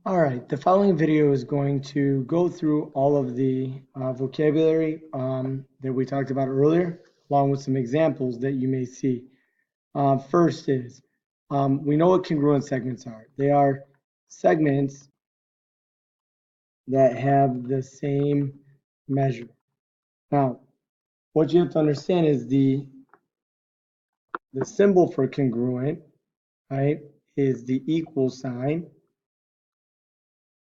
All right, the following video is going to go through all of the vocabulary that we talked about earlier, along with some examples that you may see. First is, we know what congruent segments are. They are segments that have the same measure. Now, what you have to understand is the symbol for congruent, right, is the equal sign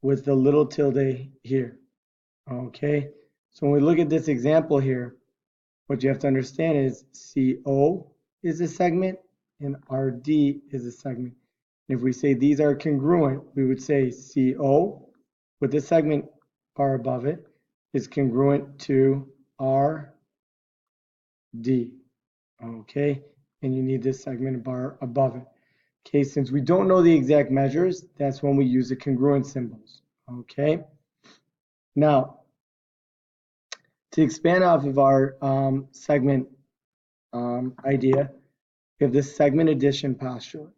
with the little tilde here. Okay, so when we look at this example here, what you have to understand is CO is a segment and RD is a segment. If we say these are congruent, we would say CO with the segment bar above it is congruent to RD. Okay, and you need this segment bar above it. Okay, since we don't know the exact measures, that's when we use the congruent symbols. Okay, now to expand off of our segment idea, we have this segment addition postulate.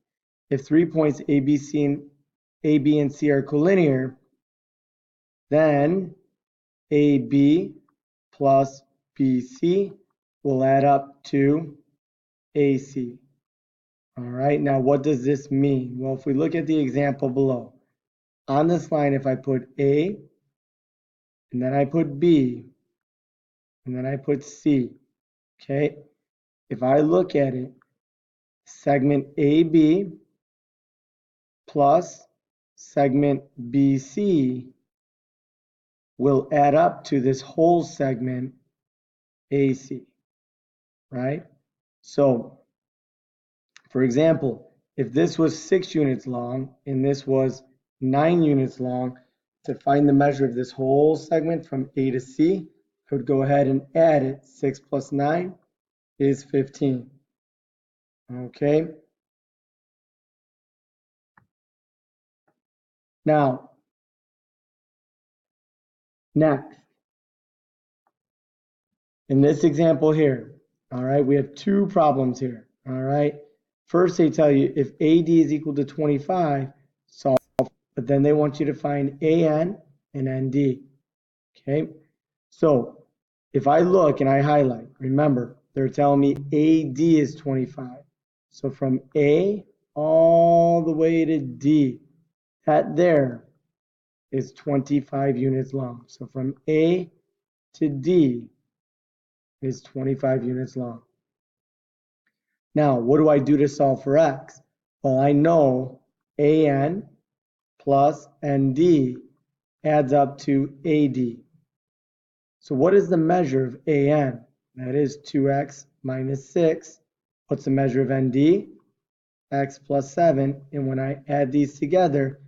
If 3 points A, B, and C are collinear, then AB plus BC will add up to AC. All right, now what does this mean? Well, if we look at the example below, on this line, if I put A, and then I put B, and then I put C, okay? If I look at it, segment AB plus segment BC will add up to this whole segment AC, right? So, for example, if this was 6 units long and this was 9 units long, to find the measure of this whole segment from A to C, I would go ahead and add it. 6 plus 9 is 15. Okay. Now, next, in this example here, all right, we have two problems here. All right. First, they tell you if AD is equal to 25, solve, but then they want you to find AN and ND. Okay. So if I look and I highlight, remember, they're telling me AD is 25. So from A all the way to D, that there is 25 units long. So from A to D is 25 units long. Now, what do I do to solve for X? Well, I know AN plus ND adds up to AD. So what is the measure of AN? That is 2x minus 6. What's the measure of ND? X plus 7. And when I add these together,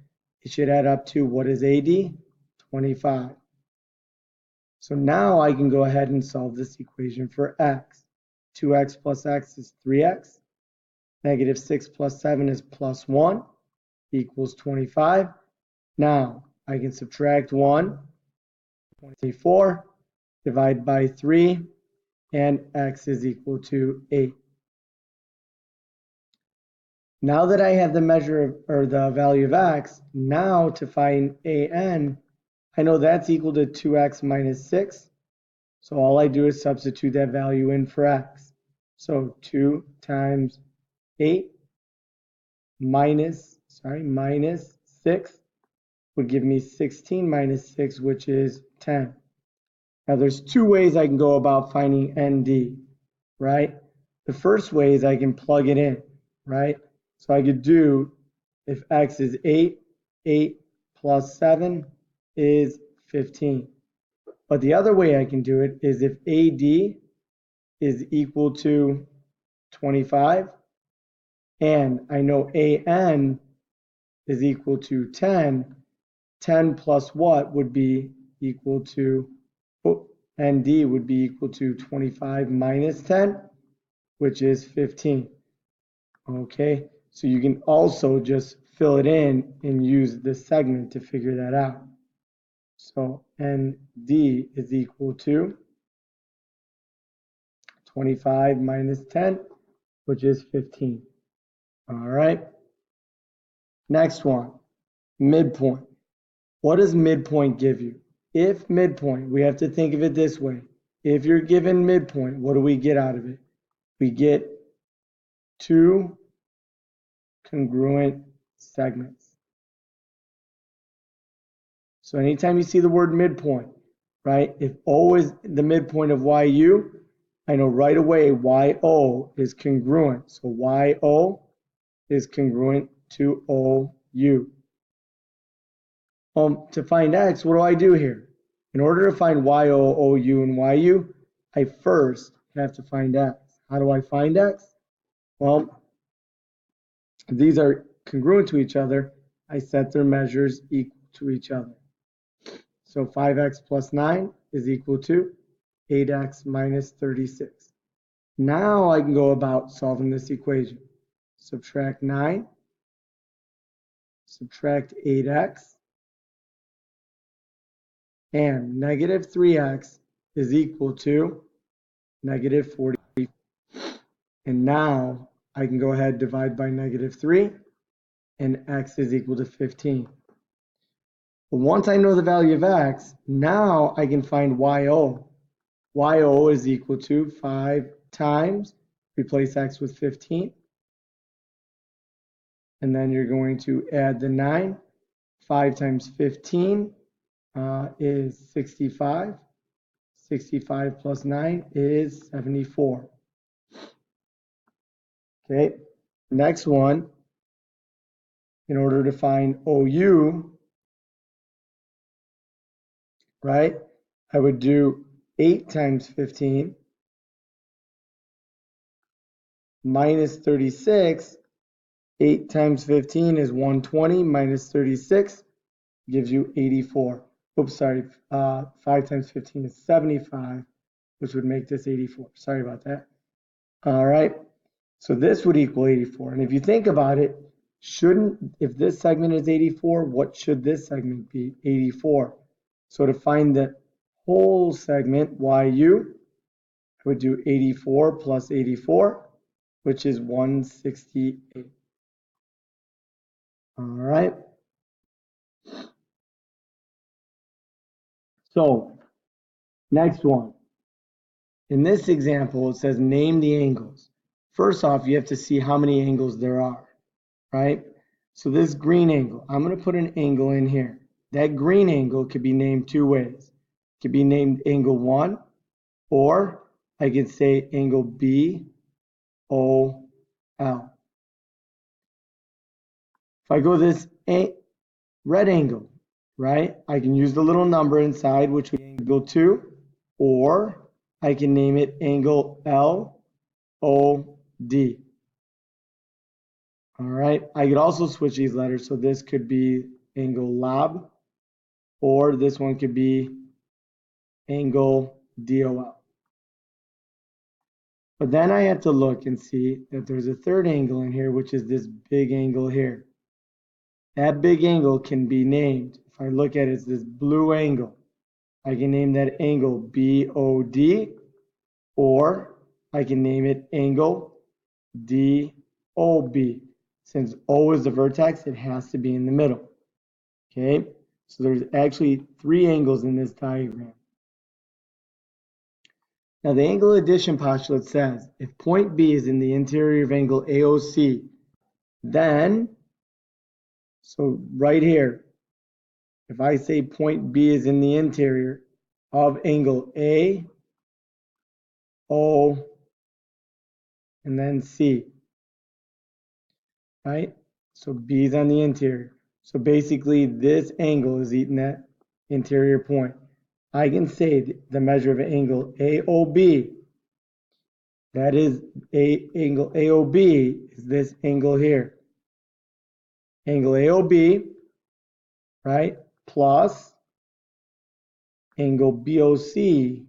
it should add up to, what is AD? 25. So now I can go ahead and solve this equation for X. 2x plus X is 3x. Negative 6 plus 7 is plus 1 equals 25. Now I can subtract 1, 24. Divide by 3, and X is equal to 8. Now that I have the measure of, or the value of X, now to find AN, I know that's equal to 2x minus 6. So all I do is substitute that value in for X. So 2 times 8 minus 6 would give me 16 minus 6, which is 10. Now there's two ways I can go about finding ND, right? The first way is I can plug it in, right? So I could do, if X is 8, 8 plus 7 is 15. But the other way I can do it is if AD is equal to 25, and I know AN is equal to 10, 10 plus what would be equal to, ND would be equal to 25 minus 10, which is 15. Okay, so you can also just fill it in and use the segment to figure that out. So ND is equal to 25 minus 10, which is 15. All right, next one, midpoint. What does midpoint give you? If midpoint, we have to think of it this way. If you're given midpoint, what do we get out of it? We get two congruent segments. So anytime you see the word midpoint, right? If O is the midpoint of YU, I know right away YO is congruent. So YO is congruent to OU. To find X, what do I do here? In order to find YO, OU, and YU, I first have to find X. How do I find X? Well, if these are congruent to each other, I set their measures equal to each other. So 5x plus 9 is equal to 8x minus 36. Now I can go about solving this equation. Subtract 9, subtract 8x, and negative 3x is equal to negative 40. And now I can go ahead and divide by negative 3, and x is equal to 15. But once I know the value of x, now I can find YO. YO is equal to 5 times, replace x with 15. And then you're going to add the 9. 5 times 15 is 65. 65 plus 9 is 74. Okay, next one, in order to find OU, right, I would do 8 times 15 minus 36. 8 times 15 is 120 minus 36 gives you 84. Oops, sorry, 5 times 15 is 75, which would make this 84. Sorry about that. All right, so this would equal 84. And if you think about it, if this segment is 84, what should this segment be? 84. So to find the whole segment, YU, I would do 84 plus 84, which is 168. All right. So next one. In this example, it says name the angles. First off, you have to see how many angles there are, right? So this green angle, I'm going to put an angle in here. That green angle could be named two ways. It could be named angle 1, or I could say angle BOL. If I go this red angle, right, I can use the little number inside, which would be angle 2, or I can name it angle LOD. All right, I could also switch these letters, so this could be angle LAB, or this one could be angle DOL. But then I have to look and see that there's a third angle in here, which is this big angle here. That big angle can be named, if I look at it, it's this blue angle. I can name that angle BOD, or I can name it angle DOB. Since O is the vertex, it has to be in the middle. Okay, so there's actually 3 angles in this diagram. Now the angle addition postulate says if point B is in the interior of angle AOC, then, so right here, if I say point B is in the interior of angle A, O, and then C, right? So B is on the interior. So basically this angle is eating that interior point. I can say the measure of angle AOB, that is angle AOB is this angle here. Angle AOB, right, plus angle BOC,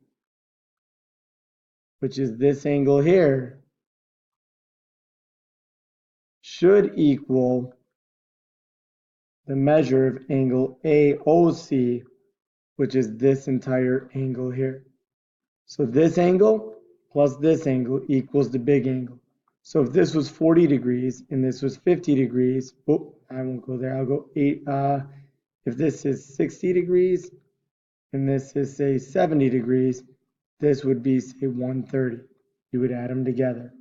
which is this angle here, should equal the measure of angle AOC, which is this entire angle here. So this angle plus this angle equals the big angle. So if this was 40 degrees and this was 50 degrees, oh, I won't go there, I'll go if this is 60 degrees and this is, say, 70 degrees, this would be, say, 130. You would add them together.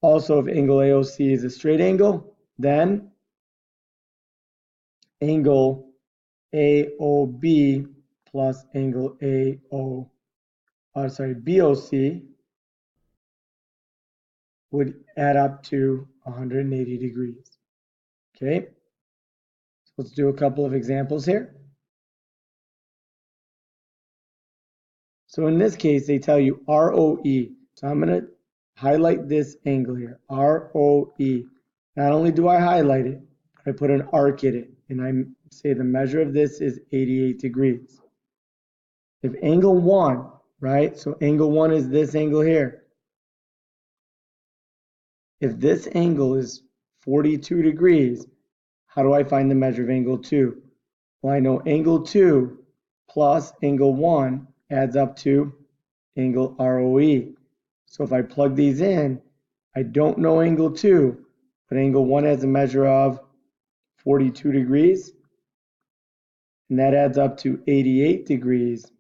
Also, if angle AOC is a straight angle, then angle AOB plus angle BOC would add up to 180 degrees. Okay, so let's do a couple of examples here. So in this case, they tell you ROE. So I'm going to highlight this angle here, ROE. Not only do I highlight it, I put an arc in it, and I say the measure of this is 88 degrees. If angle 1, right, so angle 1 is this angle here. If this angle is 42 degrees, how do I find the measure of angle 2? Well, I know angle 2 plus angle 1 adds up to angle ROE. So if I plug these in, I don't know angle 2, but angle 1 has a measure of 42 degrees, and that adds up to 88 degrees.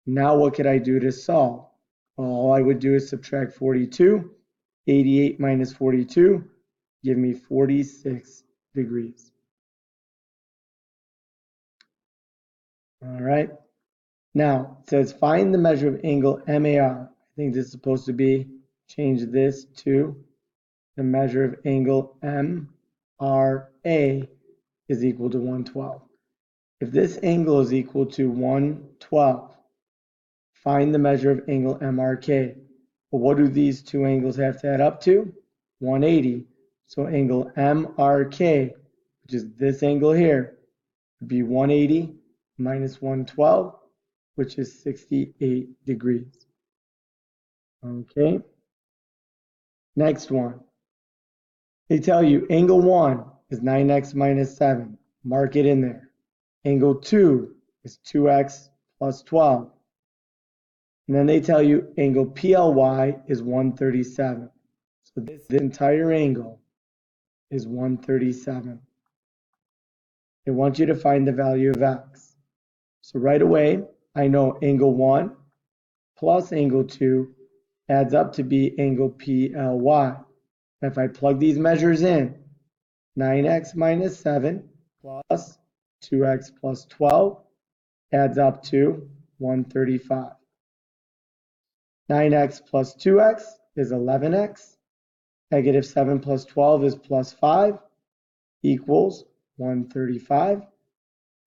Now what could I do to solve? Well, all I would do is subtract 42. 88 minus 42 give me 46 degrees. All right. Now, it says find the measure of angle MAR. I think this is supposed to be, change this to the measure of angle MRA is equal to 112. If this angle is equal to 112, find the measure of angle MRK. Well, what do these two angles have to add up to? 180. So angle MRK, which is this angle here, would be 180 minus 112, which is 68 degrees. Okay. Next one. They tell you angle 1 is 9x minus 7. Mark it in there. Angle 2 is 2x plus 12. And then they tell you angle PLY is 137. So this entire angle is 137. They want you to find the value of x. So right away, I know angle 1 plus angle 2 adds up to be angle PLY. If I plug these measures in, 9x minus 7 plus 2x plus 12 adds up to 135. 9x plus 2x is 11x. Negative 7 plus 12 is plus 5 equals 135.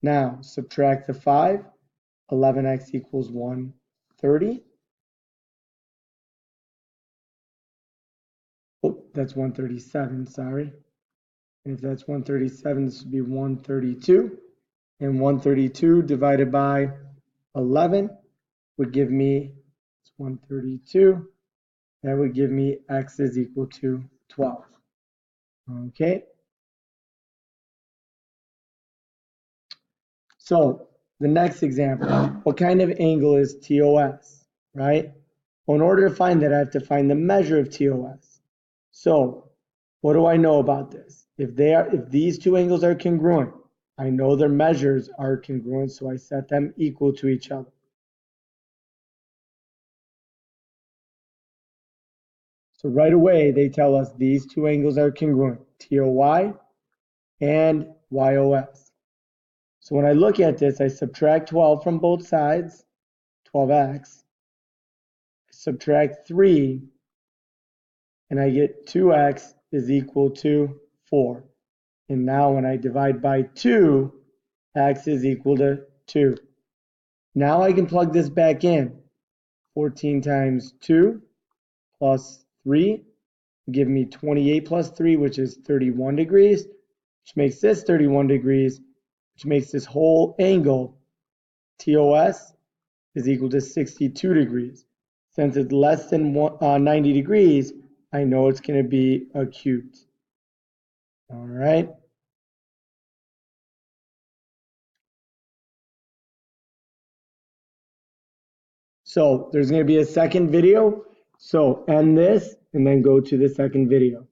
Now subtract the 5. 11x equals 130. Oh, that's 137, sorry. And if that's 137, this would be 132. And 132 divided by 11 would give me 132. That would give me x is equal to 12. Okay. So the next example, what kind of angle is TOS, right? Well, in order to find that, I have to find the measure of TOS. So what do I know about this? If these two angles are congruent, I know their measures are congruent, so I set them equal to each other. So right away, they tell us these two angles are congruent, TOY and YOS. So when I look at this, I subtract 12 from both sides, 12x. I subtract 3, and I get 2x is equal to 4. And now when I divide by 2, x is equal to 2. Now I can plug this back in. 14 times 2 plus 3 will give me 28 plus 3, which is 31 degrees, which makes this 31 degrees, which makes this whole angle, TOS, is equal to 62 degrees. Since it's less than 90 degrees, I know it's going to be acute. All right. So there's going to be a second video. So end this and then go to the second video.